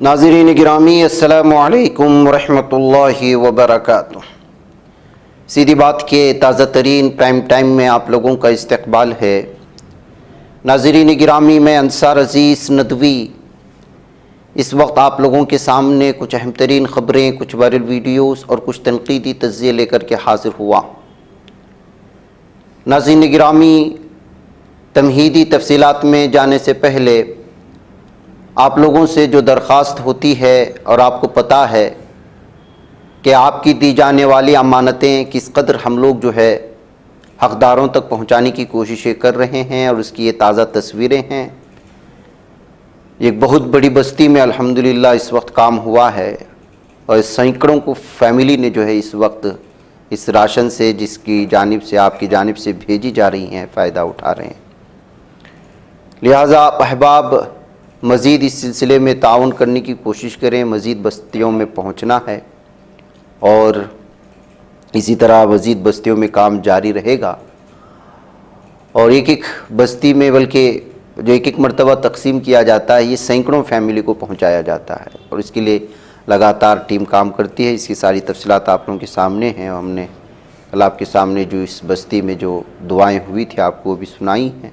नाज़रीन गिरामी अस्सलामु अलैकुम वरहमतुल्लाहि वबरकातुह। सीधी बात के ताज़ा तरीन प्राइम टाइम में आप लोगों का इस्तकबाल है। नाज़रीन गिरामी, मैं अंसार अज़ीज़ नदवी इस वक्त आप लोगों के सामने कुछ अहम तरीन ख़बरें, कुछ वायरल वीडियोस और कुछ तनक़ीदी तज़्ज़िये लेकर के हाज़िर हुआ। नाज़रीन गिरामी, तमहीदी तफ़सीलात में जाने से पहले आप लोगों से जो दरख्वास्त होती है और आपको पता है कि आपकी दी जाने वाली अमानतें किस कदर हम लोग जो है हक़दारों तक पहुंचाने की कोशिशें कर रहे हैं, और उसकी ये ताज़ा तस्वीरें हैं। एक बहुत बड़ी बस्ती में अल्हम्दुलिल्लाह इस वक्त काम हुआ है और सैकड़ों को फैमिली ने जो है इस वक्त इस राशन से, जिसकी जानिब से, आपकी जानिब से भेजी जा रही हैं, फ़ायदा उठा रहे हैं। लिहाजा अहबाब, मज़ीद इस सिलसिले में ताउन करने की कोशिश करें। मज़ीद बस्तियों में पहुंचना है और इसी तरह मज़ीद बस्तियों में काम जारी रहेगा। और एक एक बस्ती में, बल्कि जो एक एक मरतबा तकसीम किया जाता है, ये सैकड़ों फैमिली को पहुंचाया जाता है और इसके लिए लगातार टीम काम करती है। इसकी सारी तफसीलात आप लोगों के सामने हैं और हमने कल आपके सामने जो इस बस्ती में जो दुआएँ हुई थी आपको वो भी सुनाई हैं।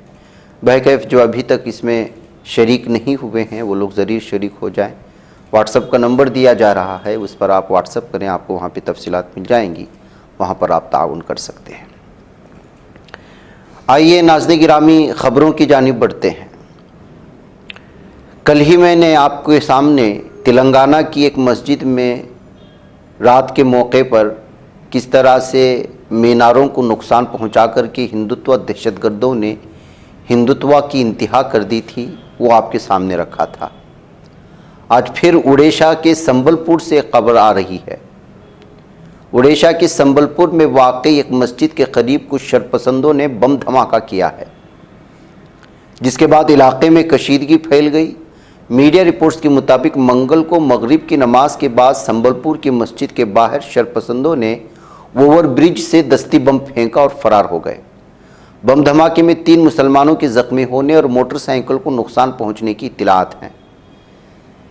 बहरकैफ जो अभी तक इसमें शरीक नहीं हुए हैं वो लोग ज़रूर शरीक हो जाएं। व्हाट्सअप का नंबर दिया जा रहा है, उस पर आप व्हाट्सअप करें, आपको वहाँ पे तफसीलात मिल जाएंगी, वहाँ पर आप ताउन कर सकते हैं। आइए नाज़रीन गिरामी, ख़बरों की जानिब बढ़ते हैं। कल ही मैंने आपके सामने तेलंगाना की एक मस्जिद में रात के मौके पर किस तरह से मीनारों को नुकसान पहुँचा कर के हिंदुत्व दहशतगर्दों ने हिंदुत्व की इंतहा कर दी थी, वो आपके सामने रखा था। आज फिर उड़ीसा के संबलपुर से एक खबर आ रही है। उड़ीसा के संबलपुर में वाकई एक मस्जिद के करीब कुछ शरपसंदों ने बम धमाका किया है, जिसके बाद इलाके में कशीदगी फैल गई। मीडिया रिपोर्ट्स के मुताबिक मंगल को मगरिब की नमाज के बाद संबलपुर की मस्जिद के बाहर शरपसंदों ने ओवर ब्रिज से दस्ती बम फेंका और फरार हो गए। बम धमाके में 3 मुसलमानों के जख्मी होने और मोटरसाइकिल को नुकसान पहुंचने की इत्तलात हैं।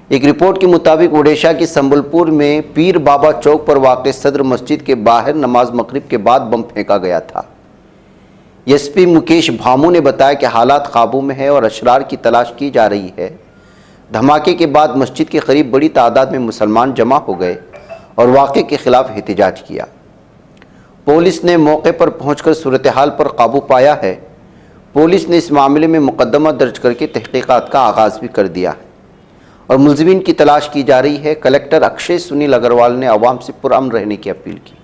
एक रिपोर्ट के मुताबिक उड़ीसा के संबलपुर में पीर बाबा चौक पर वाक़ सदर मस्जिद के बाहर नमाज मगरिब के बाद बम फेंका गया था। एसपी मुकेश भामू ने बताया कि हालात काबू में है और अशरार की तलाश की जा रही है। धमाके के बाद मस्जिद के करीब बड़ी तादाद में मुसलमान जमा हो गए और वाक़े के खिलाफ एहतजाज किया। पुलिस ने मौके पर पहुंचकर सूरत हाल पर काबू पाया है। पुलिस ने इस मामले में मुकदमा दर्ज करके तहकीकात का आगाज़ भी कर दिया है और मुलज़िमीन की तलाश की जा रही है। कलेक्टर अक्षय सुनील अग्रवाल ने आवाम से पुरअमन रहने की अपील की।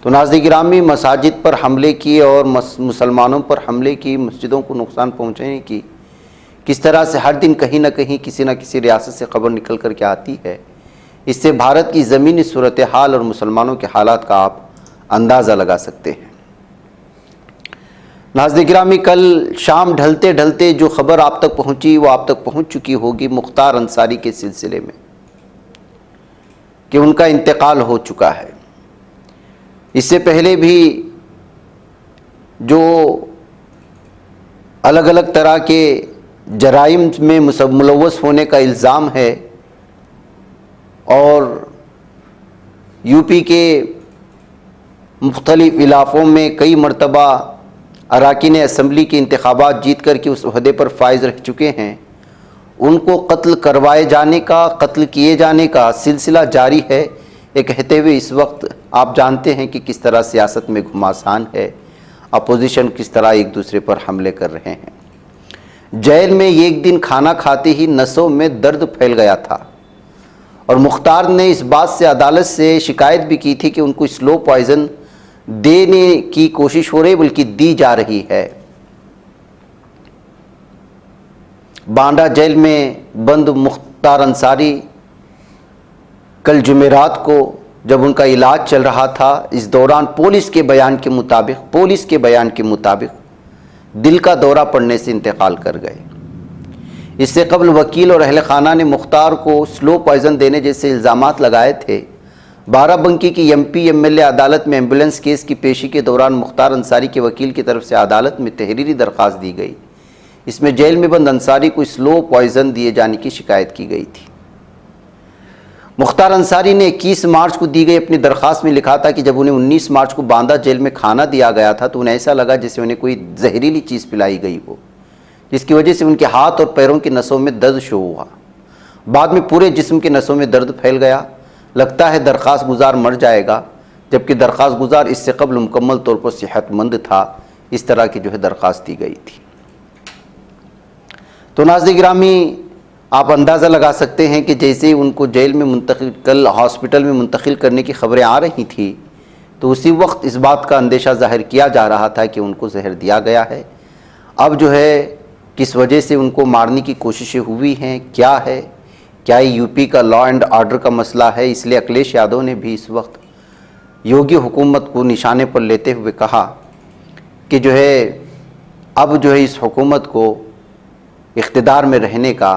तो नाज़रीन गिरामी, मसाजिद पर हमले की और मुसलमानों पर हमले की, मस्जिदों को नुकसान पहुँचाने की किस तरह से हर दिन कहीं ना कहीं किसी न किसी रियासत से खबर निकल कर के आती है, इससे भारत की ज़मीनी सूरत हाल और मुसलमानों के हालात का आप अंदाज़ा लगा सकते हैं। नाज़रीन गिरामी, कल शाम ढलते ढलते जो खबर आप तक पहुंची वो आप तक पहुंच चुकी होगी मुख्तार अंसारी के सिलसिले में, कि उनका इंतकाल हो चुका है। इससे पहले भी जो अलग अलग तरह के जराइम में मुलव्वस होने का इल्ज़ाम है और यूपी के मुख्तलिफ़ इलाक़ों में कई मरतबा अरकान असम्बली के इंतखाबात जीत कर के उस ओहदे पर फाइज रह चुके हैं, उनको कत्ल करवाए जाने का, कत्ल किए जाने का सिलसिला जारी है। ये कहते हुए इस वक्त आप जानते हैं कि किस तरह सियासत में घुमासान है, अपोजिशन किस तरह एक दूसरे पर हमले कर रहे हैं। जेल में एक दिन खाना खाते ही नसों में दर्द फैल गया था और मुख्तार ने इस बात से अदालत से शिकायत भी की थी कि उनको स्लो पॉइज़न देने की कोशिश हो रही, बल्कि दी जा रही है। बांदा जेल में बंद मुख्तार अंसारी कल जुमेरात को जब उनका इलाज चल रहा था, इस दौरान पुलिस के बयान के मुताबिक दिल का दौरा पड़ने से इंतकाल कर गए। इससे कबल वकील और अहल खाना ने मुख्तार को स्लो पॉइज़न देने जैसे इल्ज़ामात लगाए थे। बाराबंकी की एमपी एमएलए अदालत में एम्बुलेंस केस की पेशी के दौरान मुख्तार अंसारी के वकील की तरफ से अदालत में तहरीरी दरख्वास्त दी गई। इसमें जेल में बंद अंसारी को स्लो पॉइज़न दिए जाने की शिकायत की गई थी। मुख्तार अंसारी ने 21 मार्च को दी गई अपनी दरख्वास्त में लिखा था कि जब उन्हें 19 मार्च को बांदा जेल में खाना दिया गया था तो उन्हें ऐसा लगा जैसे उन्हें कोई जहरीली चीज़ पिलाई गई हो, जिसकी वजह से उनके हाथ और पैरों की नसों में दर्द शुरू हुआ। बाद में पूरे जिस्म की नसों में दर्द फैल गया। लगता है दरख्वास्त गुजार मर जाएगा, जबकि दरख्वास्त गुजार इससे कबल मुकम्मल तौर पर सेहतमंद था। इस तरह की दरख्वास्त दी गई थी। तो नाज़रीन गिरामी, आप अंदाज़ा लगा सकते हैं कि जैसे ही उनको जेल में मुंतकिल, कल हॉस्पिटल में मुंतकिल करने की खबरें आ रही थी, तो उसी वक्त इस बात का अंदेशा ज़ाहिर किया जा रहा था कि उनको जहर दिया गया है। अब किस वजह से उनको मारने की कोशिशें हुई हैं, क्या है, क्या ये यूपी का लॉ एंड ऑर्डर का मसला है? इसलिए अखिलेश यादव ने भी इस वक्त योगी हुकूमत को निशाने पर लेते हुए कहा कि अब इस हुकूमत को इख्तिदार में रहने का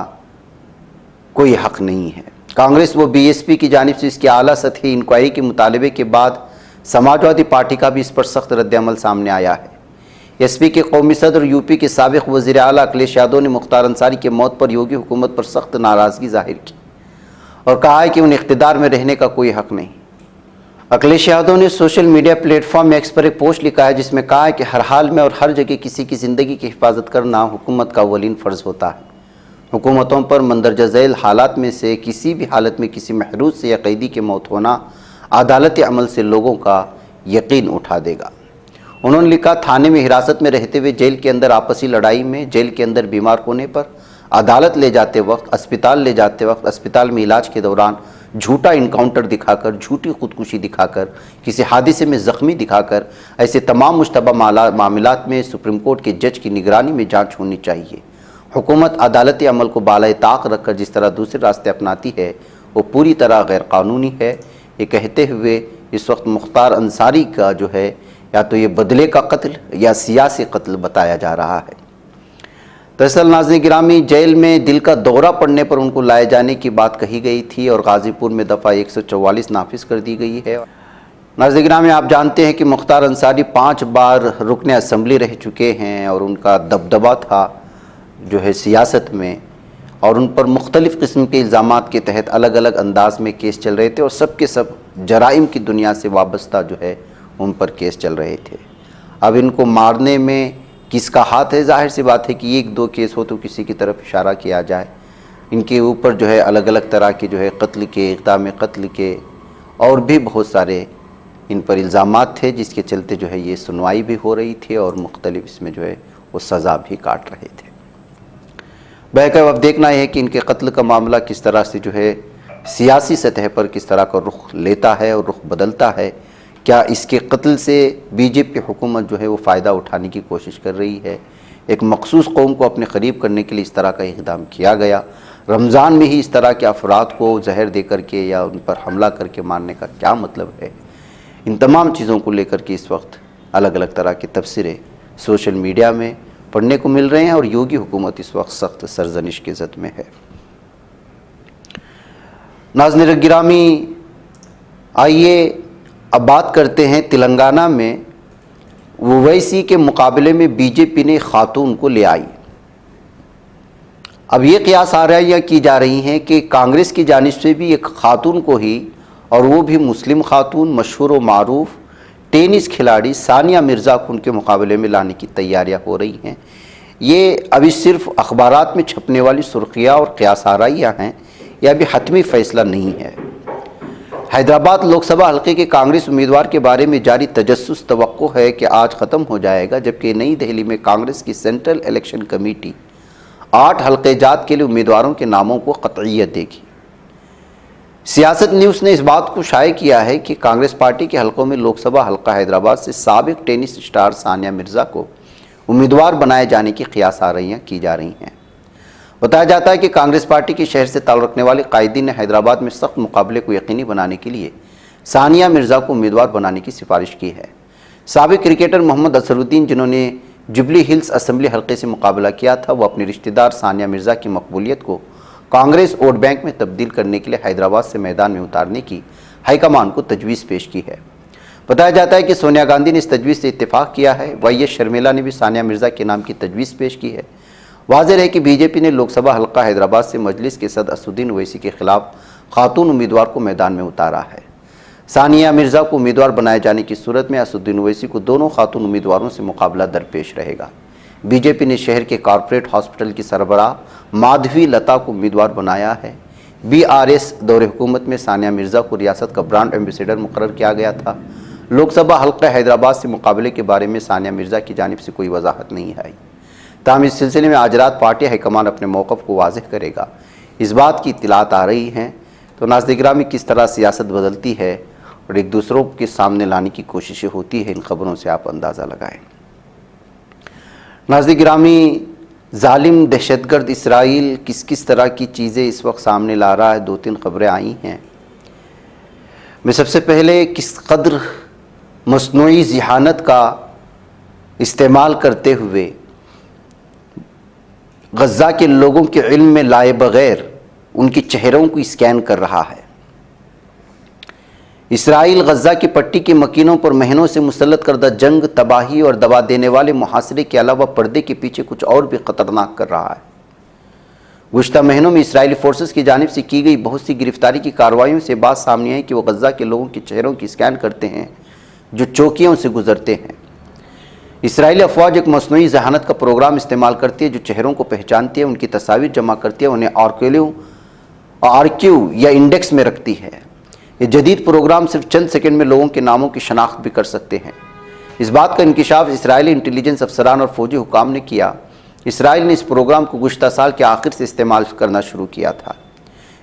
कोई हक़ नहीं है। कांग्रेस व बीएसपी की जानिब से इसकी आला सतही इंक्वायरी के मुतालबे के बाद समाजवादी पार्टी का भी इस पर सख्त रद्दअमल सामने आया है। एसपी के कौमी सदर यूपी के साबिक़ वज़ीर आला अखिलेश यादव ने मुख्तार अंसारी के मौत पर योगी हुकूमत पर सख्त नाराज़गी ज़ाहिर की और कहा है कि उन्हें इख्तिदार में रहने का कोई हक़ नहीं। अखिलेश यादव ने सोशल मीडिया प्लेटफॉर्म एक्स पर एक पोस्ट लिखा है जिसमें कहा है कि हर हाल में और हर जगह किसी की ज़िंदगी की हिफाजत करना हुकूमत का अव्वलीन फ़र्ज़ होता है। हुकूमतों पर मंदरजा झैल हालात में से किसी भी हालत में किसी महरूज से या कैदी की मौत होना अदालती अमल से लोगों का यकीन उठा देगा। उन्होंने लिखा, थाने में हिरासत में रहते हुए जेल के अंदर आपसी लड़ाई में, जेल के अंदर बीमार होने पर, अदालत ले जाते वक्त, अस्पताल ले जाते वक्त, अस्पताल में इलाज के दौरान झूठा इनकाउंटर दिखाकर, झूठी खुदकुशी दिखाकर, किसी हादसे में ज़ख्मी दिखाकर, ऐसे तमाम मुश्तबा मामलात में सुप्रीम कोर्ट के जज की निगरानी में जांच होनी चाहिए। हुकूमत अदालती अमल को बालाए ताक रखकर जिस तरह दूसरे रास्ते अपनाती है वो पूरी तरह गैर कानूनी है। ये कहते हुए इस वक्त मुख्तार अंसारी का या तो ये बदले का कत्ल या सियासी कत्ल बताया जा रहा है। दरअसल नाज़रीन गिरामी, जेल में दिल का दौरा पड़ने पर उनको लाए जाने की बात कही गई थी और गाज़ीपुर में दफ़ा 144 नाफिज कर दी गई है। नाज़रीन गिरामी, आप जानते हैं कि मुख्तार अंसारी 5 बार रुकने असम्बली रह चुके हैं और उनका दबदबा था सियासत में, और उन पर मुख्तलिफ़ किस्म के इल्ज़ामात के तहत अलग अलग अंदाज में केस चल रहे थे और सब के सब जराइम की दुनिया से वाबस्ता उन पर केस चल रहे थे। अब इनको मारने में किसका हाथ है? जाहिर सी बात है कि 1-2 केस हो तो किसी की तरफ इशारा किया जाए। इनके ऊपर अलग अलग तरह के कत्ल के, इक़दाम कत्ल के और भी बहुत सारे इन पर इल्ज़ामात थे, जिसके चलते ये सुनवाई भी हो रही थी और मुख्तलिफ इसमें वो सज़ा भी काट रहे थे। बहरहाल अब देखना है कि इनके कत्ल का मामला किस तरह से सियासी सतह पर किस तरह का रुख लेता है और रुख बदलता है। क्या इसके कत्ल से बीजेपी हुकूमत वो फ़ायदा उठाने की कोशिश कर रही है? एक मखसूस कौम को अपने करीब करने के लिए इस तरह का इक़दाम किया गया। रमज़ान में ही इस तरह के अफराद को जहर दे करके या उन पर हमला करके मारने का क्या मतलब है? इन तमाम चीज़ों को लेकर के इस वक्त अलग अलग तरह की तफसीरें सोशल मीडिया में पढ़ने को मिल रहे हैं और योगी हुकूमत इस वक्त सख्त सरजनिश की ज़द में है। नाज़रीन गिरामी, आइए अब बात करते हैं तेलंगाना में ओवैसी के मुकाबले में बीजेपी ने खातून को ले आई। अब ये क़ियास आराइयाँ की जा रही हैं कि कांग्रेस की जानिब से भी एक खातून को ही, और वो भी मुस्लिम खातून, मशहूर व मारूफ टेनिस खिलाड़ी सानिया मिर्ज़ा को उनके मुकाबले में लाने की तैयारियां हो रही हैं। ये अभी सिर्फ अखबारात में छपने वाली सुर्खियाँ और क़ियास आराइयाँ हैं, यह अभी हतमी फ़ैसला नहीं है। हैदराबाद लोकसभा हल्के के कांग्रेस उम्मीदवार के बारे में जारी तजस्सुस तवक्को है कि आज ख़त्म हो जाएगा, जबकि नई दिल्ली में कांग्रेस की सेंट्रल इलेक्शन कमेटी 8 हल्के जात के लिए उम्मीदवारों के नामों को क़तईयत देगी। सियासत न्यूज़ ने इस बात को शाये किया है कि कांग्रेस पार्टी के हलकों में लोकसभा हल्का हैदराबाद से साबिक टेनिस स्टार सानिया मिर्ज़ा को उम्मीदवार बनाए जाने की क़ियास आराइयाँ की जा रही हैं। बताया जाता है कि कांग्रेस पार्टी के शहर से ताल्लुक़ रखने वाले कायदीन ने हैदराबाद में सख्त मुकाबले को यकीनी बनाने के लिए सानिया मिर्ज़ा को उम्मीदवार बनाने की सिफारिश की है। साबिक क्रिकेटर मोहम्मद अजहरुद्दीन, जिन्होंने जुबली हिल्स असम्बली हल्के से मुकाबला किया था, वो अपनी रिश्तेदार सानिया मिर्ज़ा की मकबूलियत को कांग्रेस वोट बैंक में तब्दील करने के लिए हैदराबाद से मैदान में उतारने की हाईकमान को तजवीज़ पेश की है। बताया जाता है कि सोनिया गांधी ने इस तजवीज़ से इत्तेफाक किया है। वाई एस शर्मिला ने भी सानिया मिर्ज़ा के नाम की तजवीज़ पेश की है। वाज़ेह है कि बीजेपी ने लोकसभा हल्का हैदराबाद से मजलिस के सदर असदुद्दीन ओवैसी के खिलाफ खातून उम्मीदवार को मैदान में उतारा है। सानिया मिर्ज़ा को उम्मीदवार बनाए जाने की सूरत में असदुद्दीन ओवैसी को दोनों खातून उम्मीदवारों से मुकाबला दरपेश रहेगा। बीजेपी ने शहर के कॉरपोरेट हॉस्पिटल की सरबराह माधवी लता को उम्मीदवार बनाया है। बीआरएस दौरे हुकूमत में सानिया मिर्ज़ा को रियासत का ब्रांड एम्बेसडर मुकर्रर किया गया था। लोकसभा हल्का हैदराबाद से मुकाबले के बारे में सानिया मिर्ज़ा की जानिब से कोई वजाहत नहीं आई। ताहम इस सिलसिले में आज रात पार्टी हाईकमान अपने मौक़िफ़ को वाज़ेह करेगा। इस बात की इत्तलात आ रही हैं तो नाज़रीन गिरामी किस तरह सियासत बदलती है और एक दूसरों के सामने लाने की कोशिशें होती है, इन खबरों से आप अंदाज़ा लगाएं। नाज़रीन गिरामी, जालिम दहशतगर्द इसराइल किस किस तरह की चीज़ें इस वक्त सामने ला रहा है, दो तीन खबरें आई हैं। मैं सबसे पहले किस कदर मस्नूई ज़हानत का इस्तेमाल करते हुए गज़ा के लोगों के इल्म में लाए बग़ैर उनके चेहरों को स्कैन कर रहा है। इसराइल गज़ा की पट्टी के मकीनों पर महीनों से मुसल्लत करदा जंग, तबाही और दबा देने वाले मुहासरे के अलावा पर्दे के पीछे कुछ और भी ख़तरनाक कर रहा है। गुज़श्ता महीनों में इसराइली फोर्सेस की जानिब से की गई बहुत सी गिरफ्तारी की कार्रवाइयों से बात सामने आई कि वो गज़ा के लोगों के चेहरों की स्कैन करते हैं जो चौकियों से गुजरते हैं। इसराइली अफवाज एक मसनूई ज़हानत का प्रोग्राम इस्तेमाल करती है जो चेहरों को पहचानती है, उनकी तस्वीर जमा करती है, उन्हें आरक्यू या इंडेक्स में रखती है। ये जदीद प्रोग्राम सिर्फ चंद सेकंड में लोगों के नामों की शनाख्त भी कर सकते हैं। इस बात का इंकिशाफ इसराइली इंटेलिजेंस अफसरान और फौजी हुकाम ने किया। इसराइल ने इस प्रोग्राम को गुज़श्ता साल के आखिर से इस्तेमाल करना शुरू किया था।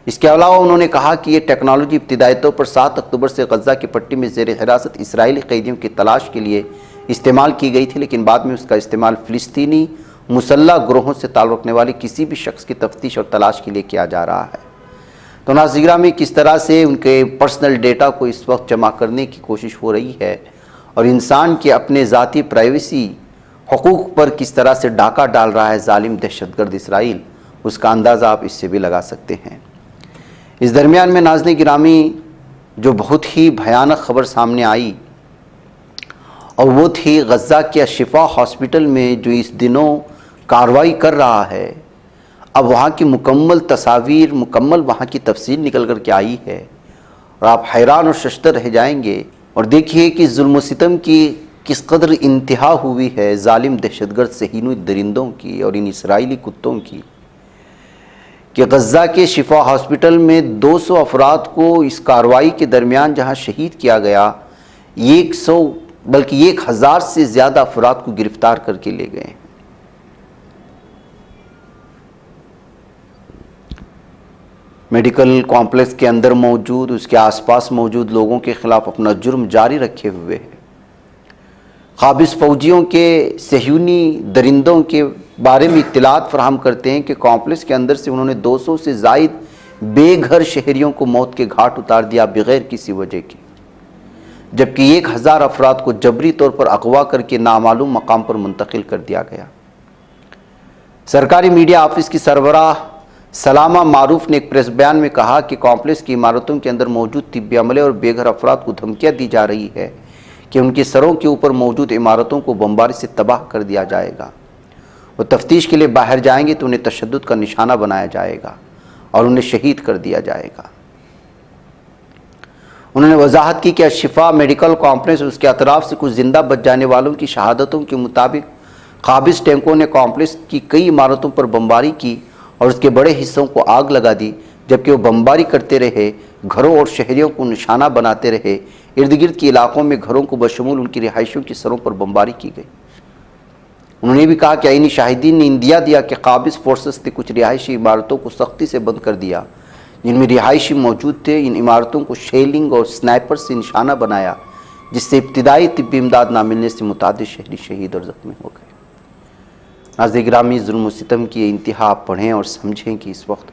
इसके अलावा उन्होंने कहा कि ये टेक्नोलॉजी इब्तिदाई तौर पर 7 अक्टूबर से गज़ा की पट्टी में ज़ेर हिरासत इसराइली कैदियों की तलाश के लिए इस्तेमाल की गई थी, लेकिन बाद में उसका इस्तेमाल फ़िलिस्तीनी मुसल्लह ग्रोहों से ताल्लुक़ रखने वाले किसी भी शख्स की तफ्तीश और तलाश के लिए किया जा रहा है। तो नाज़रीन में किस तरह से उनके पर्सनल डेटा को इस वक्त जमा करने की कोशिश हो रही है और इंसान के अपने ज़ाती प्राइवेसी हुकूक़ पर किस तरह से डाका डाल रहा है जालिम दहशतगर्द इसराइल, उसका अंदाज़ा आप इससे भी लगा सकते हैं। इस दरमियान में नाज़रीन गिरामी जो बहुत ही भयानक खबर सामने आई और वो थी गज़ा के शिफा हॉस्पिटल में जो इस दिनों कार्रवाई कर रहा है। अब वहाँ की मुकम्मल तस्वीर, मुकम्मल वहाँ की तफसील निकल कर के आई है और आप हैरान और शशतर रह जाएंगे। और देखिए कि जुल्म सितम की किस कदर इंतहा हुई है जालिम दहशतगर्द सहीनू दरिंदों की और इन इसराइली कुत्तों की कि गज़ा के शिफा हॉस्पिटल में 200 अफराद को इस कार्रवाई के दरमियान जहाँ शहीद किया गया, 100 बल्कि 1000 से ज़्यादा अफराद को गिरफ़्तार करके ले गए। मेडिकल कॉम्प्लेक्स के अंदर मौजूद, उसके आसपास मौजूद लोगों के ख़िलाफ़ अपना जुर्म जारी रखे हुए है। क़ाबिज़ फ़ौजियों के सह्यूनी दरिंदों के बारे में इत्तलात फराहम करते हैं कि कॉम्प्लेक्स के अंदर से उन्होंने 200 से ज़ायद बेघर शहरियों को मौत के घाट उतार दिया बग़ैर किसी वजह के, जबकि 1000 अफराद को जबरी तौर पर अगवा करके नामालूम मकाम पर मुंतकिल कर दिया गया। सरकारी मीडिया ऑफिस की सरबराह सलामा मारूफ ने एक प्रेस बयान में कहा कि कॉम्प्लेक्स की इमारतों के अंदर मौजूद तिब्बी अमले और बेघर अफराद को धमकियाँ दी जा रही है कि उनके सरों के ऊपर मौजूद इमारतों को बमबारी से तबाह कर दिया जाएगा। वो तफ्तीश के लिए बाहर जाएंगे तो उन्हें तशद्दुद का निशाना बनाया जाएगा और उन्हें शहीद कर दिया जाएगा। उन्होंने वजाहत की कि शिफा मेडिकल कॉम्प्लेक्स और उसके अतराफ से कुछ जिंदा बच जाने वालों की शहादतों के मुताबिक क़ाबिज़ टैंकों ने कॉम्प्लेक्स की कई इमारतों पर बमबारी की और उसके बड़े हिस्सों को आग लगा दी, जबकि वो बमबारी करते रहे, घरों और शहरियों को निशाना बनाते रहे। इर्द गिर्द के इलाकों में घरों को बशमूल उनकी रिहाइशों की सरों पर बमबारी की गई। उन्होंने भी कहा कि आईनी शाहिदीन ने इंदिया दिया कि क़ाबिज़ फोर्सेस ने कुछ रिहायशी इमारतों को सख्ती से बंद कर दिया जिनमें रिहायशी मौजूद थे। इन इमारतों को शेलिंग और स्नाइपर से निशाना बनाया, जिससे इब्तिदाई तिब्बी इमदाद ना मिलने से मुतादिद शहरी शहीद और ज़ख्मी हो गए। नाज़रीन गिरामी, जुल्म सितम की इंतहा आप पढ़ें और समझें कि इस वक्त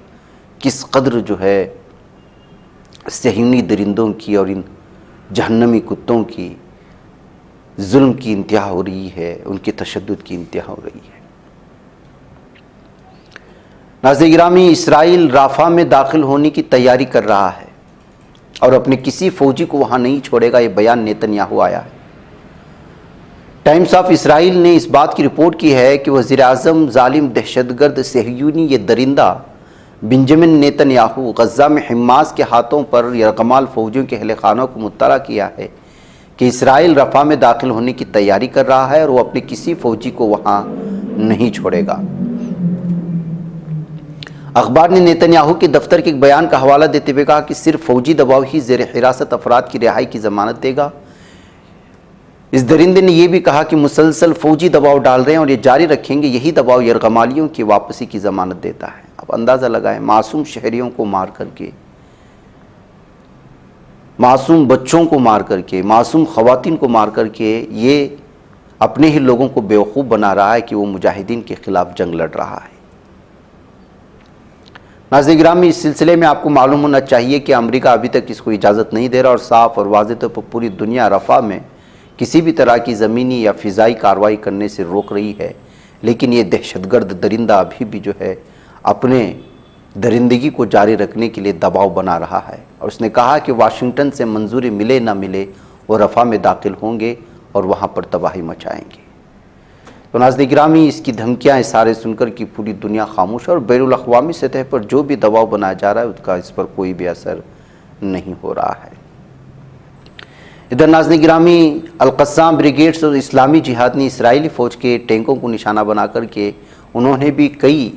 किस कदर जो है सहीनी दरिंदों की और इन जहन्नमी कुत्तों की जुल्म की इंतहा हो रही है, उनके तशद्दुद की इंतहा हो रही है। नाज़रीन गिरामी, इसराइल राफा में दाखिल होने की तैयारी कर रहा है और अपने किसी फौजी को वहाँ नहीं छोड़ेगा, ये बयान नेतन्याहू आया है। टाइम्स ऑफ इसराइल ने इस बात की रिपोर्ट की है कि वज़ीर-ए-आज़म जालिम दहशतगर्द सहयूनी ये दरिंदा बेंजामिन नेतन्याहू गज़ा में हमास के हाथों पर यरगमाल फ़ौजियों के अहले खानों को मुत्तला किया है कि इसराइल रफ़ा में दाखिल होने की तैयारी कर रहा है और वो अपने किसी फ़ौजी को वहाँ नहीं छोड़ेगा। अखबार ने नेतन्याहू के दफ्तर के एक बयान का हवाला देते हुए कहा कि सिर्फ फ़ौजी दबाव ही ज़ेर हिरासत अफराद की रिहाई की ज़मानत देगा। इस दरिंदे ने यह भी कहा कि मुसलसल फ़ौजी दबाव डाल रहे हैं और ये जारी रखेंगे, यही दबाव यरगमालियों की वापसी की ज़मानत देता है। अब अंदाज़ा लगाएं, मासूम शहरियों को मार करके, मासूम बच्चों को मार करके, मासूम ख़वातीन को मार करके ये अपने ही लोगों को बेवकूफ़ बना रहा है कि वो मुजाहिदीन के ख़िलाफ़ जंग लड़ रहा है। नाज़रीन गिरामी, इस सिलसिले में आपको मालूम होना चाहिए कि अमेरिका अभी तक इसको इजाज़त नहीं दे रहा और साफ़ और वाज़ेह तौर पर पूरी दुनिया रफ़ा में किसी भी तरह की ज़मीनी या फ़िज़ाई कार्रवाई करने से रोक रही है, लेकिन ये दहशतगर्द दरिंदा अभी भी जो है अपने दरिंदगी को जारी रखने के लिए दबाव बना रहा है। और उसने कहा कि वाशिंगटन से मंजूरी मिले ना मिले वो रफ़ा में दाखिल होंगे और वहाँ पर तबाही मचाएंगे। तो नाज़रीन गिरामी, इसकी धमकियाँ इशारे सुनकर कि पूरी दुनिया खामोश है और बैनुल अक़वामी सतह पर जो भी दबाव बनाया जा रहा है उसका इस पर कोई भी असर नहीं हो रहा है। इधर नाज़रीन गिरामी, अल-क़स्साम ब्रिगेड्स और इस्लामी जिहाद ने इसराइली फ़ौज के टैंकों को निशाना बना करके उन्होंने भी कई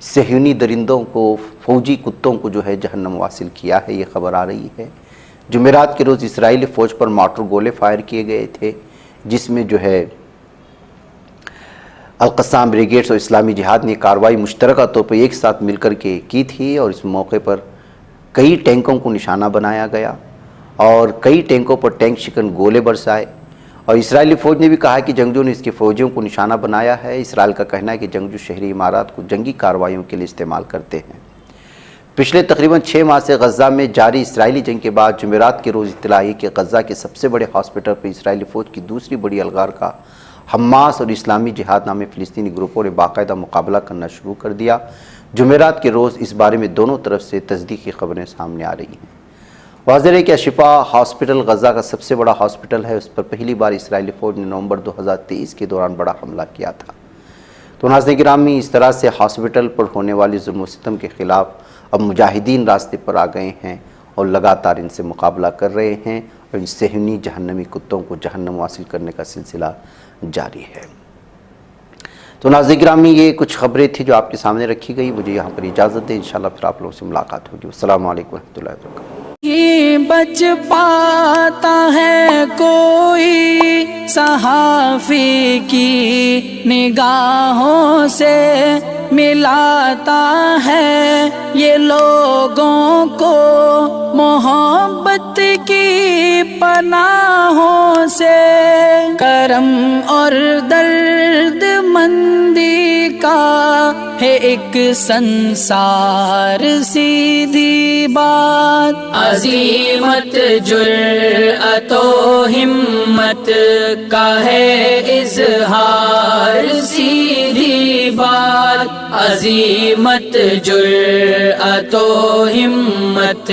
सहयूनी दरिंदों को, फ़ौजी कुत्तों को जो है जहन्नम वासिल किया है। ये खबर आ रही है। जुमेरात के रोज़ इसराइली फ़ौज पर मार्टर गोले फायर किए गए थे, जिसमें जो है अल-क़स्साम ब्रिगेड्स और इस्लामी जिहाद ने कार्रवाई मुश्तरका तौर पर एक साथ मिलकर के की थी और इस मौके पर कई टैंकों को निशाना बनाया गया और कई टैंकों पर टैंक शिकन गोले बरसाए। और इसराइली फ़ौज ने भी कहा कि जंगजू ने इसके फ़ौजियों को निशाना बनाया है। इसराइल का कहना है कि जंगजू शहरी इमारत को जंगी कार्रवाइयों के लिए इस्तेमाल करते हैं। पिछले तकरीबन 6 माह से गज़ा में जारी इसराइली जंग के बाद जुमेरात के रोज़ इत्तला आई कि गज़ा के सबसे बड़े हॉस्पिटल पर इसराइली फ़ौज की दूसरी बड़ी अलगार का हमास और इस्लामी जिहाद नामी फ़िलिस्तीनी ग्रुपों ने बाकायदा मुकाबला करना शुरू कर दिया। जुमेरात के रोज़ इस बारे में दोनों तरफ से तस्दीकी खबरें सामने आ रही हैं। वाज़ेह है कि शिफा हॉस्पिटल गज़ा का सबसे बड़ा हॉस्पिटल है। उस पर पहली बार इसराइली फ़ौज ने नवंबर 2023 के दौरान बड़ा हमला किया था। तो नाज़रीन गिरामी, इस तरह से हॉस्पिटल पर होने वाली जुल्म व सितम के ख़िलाफ़ अब मुजाहिदीन रास्ते पर आ गए हैं और लगातार इनसे मुकाबला कर रहे हैं और इन सहयूनी जहन्नमी कुत्तों को जहन्नम वासिल करने का सिलसिला जारी है। तो नाज़रीन गिरामी, ये कुछ खबरें थी जो आपके सामने रखी गई। मुझे यहाँ पर इजाज़त दें, इंशाअल्लाह फिर आप लोगों से मुलाकात होगी। अस्सलामु अलैकुम रहमतुल्लाहि व बरकातहू। ये बच पाता है कोई सहाफ़ी की निगाहों से, मिलाता है ये लोगों को मोहब्बत की पनाहों से। करम और दर्द मंदी का है एक संसार, सीधी बात। अज़ीमत जुर्अतो हिम्मत का है इज़हार, सीधी बात। अज़ीमत जुर्अतो हिम्मत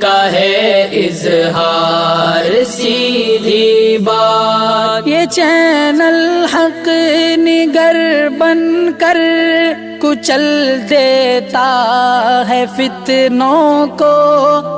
का है इज़हार, सीधी बात। ये चैनल हक निगर बनकर कुचल देता है फितनों को,